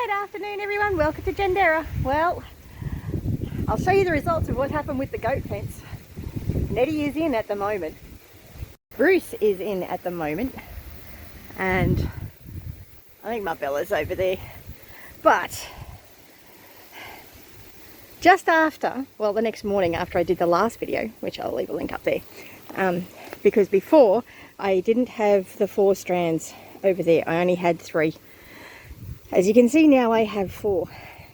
Good afternoon everyone, welcome to Gendera. Well, I'll show you the results of what happened with the goat fence. Nettie is in at the moment. Bruce is in at the moment. And I think Marbella's over there. But just after, well the next morning after I did the last video, which I'll leave a link up there, because before I didn't have the 4 strands over there, I only had 3. As you can see now I have 4,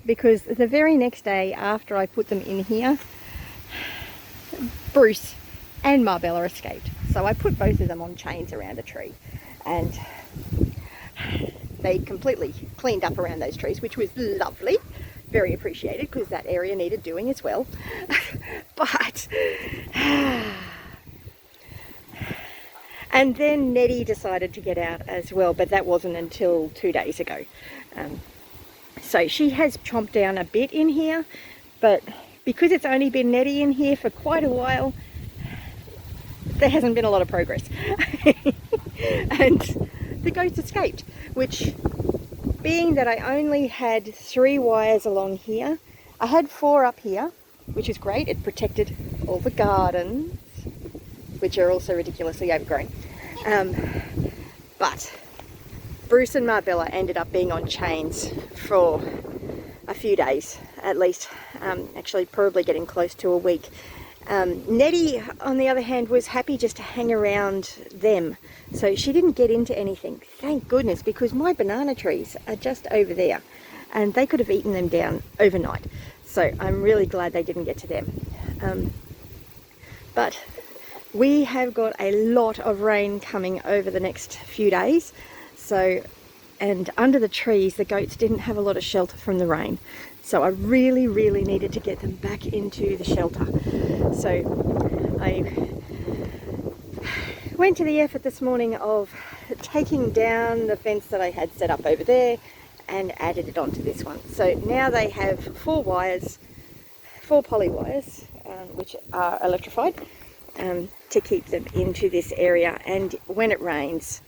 because the very next day after I put them in here, Bruce and Marbella escaped. So I put both of them on chains around a tree, and they completely cleaned up around those trees, which was lovely, very appreciated, because that area needed doing as well. But and then Nettie decided to get out as well, but that wasn't until 2 days ago. So she has chomped down a bit in here, but because it's only been Nettie in here for quite a while, there hasn't been a lot of progress. And the goats escaped, which, being that I only had 3 wires along here, I had 4 up here, which is great. It protected all the gardens, which are also ridiculously overgrown. But Bruce and Marbella ended up being on chains for a few days at least, actually probably getting close to a week. Nettie, on the other hand, was happy just to hang around them, so she didn't get into anything, thank goodness, because my banana trees are just over there and they could have eaten them down overnight, so I'm really glad they didn't get to them. But we have got a lot of rain coming over the next few days, so, and under the trees the goats didn't have a lot of shelter from the rain, so I really needed to get them back into the shelter. So I went to the effort this morning of taking down the fence that I had set up over there and added it onto this one. So now they have 4 wires, 4 poly wires, which are electrified, to keep them into this area, and when it rains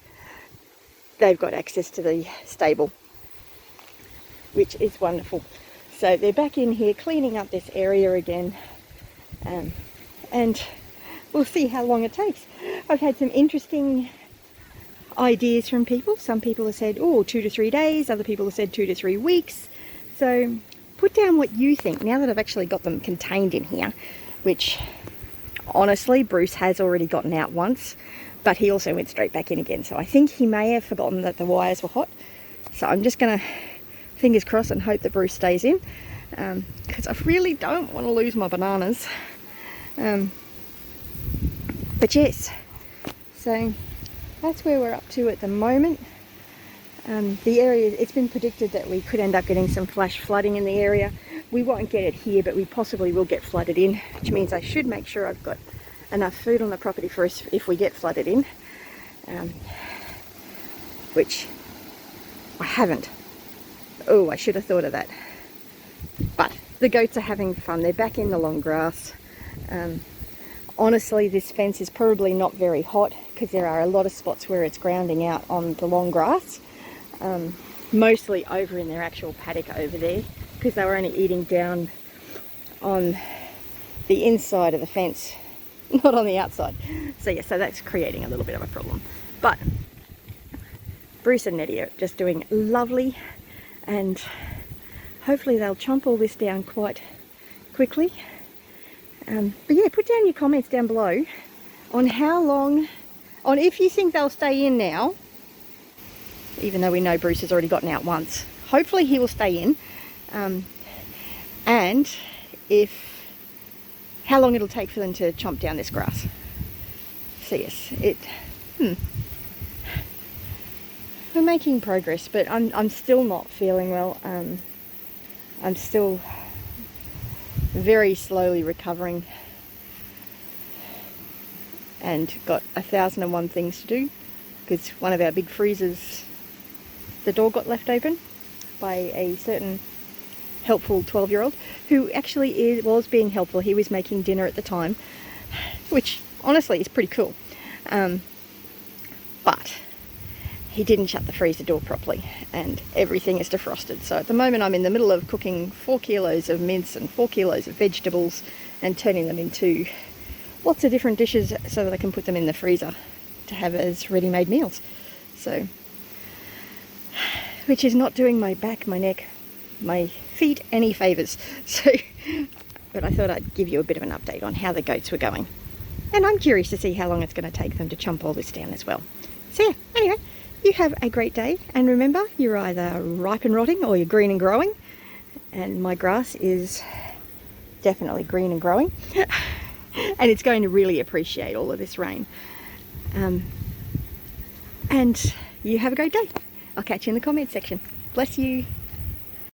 they've got access to the stable, which is wonderful. So they're back in here cleaning up this area again, and we'll see how long it takes. I've had some interesting ideas from people. Some people have said, oh, 2 to 3 days, other people have said 2 to 3 weeks. So put down what you think now that I've actually got them contained in here, which honestly Bruce has already gotten out once, but he also went straight back in again, so I think he may have forgotten that the wires were hot. So I'm just gonna fingers crossed and hope that Bruce stays in, because I really don't want to lose my bananas. But yes, so that's where we're up to at the moment. The area, it's been predicted that we could end up getting some flash flooding in the area. We won't get it here, but we possibly will get flooded in, which means I should make sure I've got enough food on the property for us if we get flooded in, which I haven't. Oh, I should have thought of that. But the goats are having fun. They're back in the long grass. Honestly, this fence is probably not very hot, because there are a lot of spots where it's grounding out on the long grass, mostly over in their actual paddock over there, because they were only eating down on the inside of the fence, not on the outside. So yeah, so that's creating a little bit of a problem. But Bruce and Nettie are just doing lovely, and hopefully they'll chomp all this down quite quickly. But yeah, put down your comments down below on how long, on if you think they'll stay in now, even though we know Bruce has already gotten out once. Hopefully he will stay in, and how long it'll take for them to chomp down this grass. So yes, we're making progress, but I'm still not feeling well. I'm still very slowly recovering, and got 1,001 things to do, because one of our big freezers, the door got left open by a certain helpful 12-year-old who actually was being helpful. He was making dinner at the time, which honestly is pretty cool. But he didn't shut the freezer door properly and everything is defrosted. So at the moment I'm in the middle of cooking 4 kilos of mince and 4 kilos of vegetables and turning them into lots of different dishes so that I can put them in the freezer to have as ready-made meals. So, which is not doing my back, my neck, my feet any favours. So, but I thought I'd give you a bit of an update on how the goats were going. And I'm curious to see how long it's going to take them to chomp all this down as well. So yeah, anyway, you have a great day, and remember, you're either ripe and rotting or you're green and growing, and my grass is definitely green and growing and it's going to really appreciate all of this rain. And you have a great day. I'll catch you in the comments section. Bless you.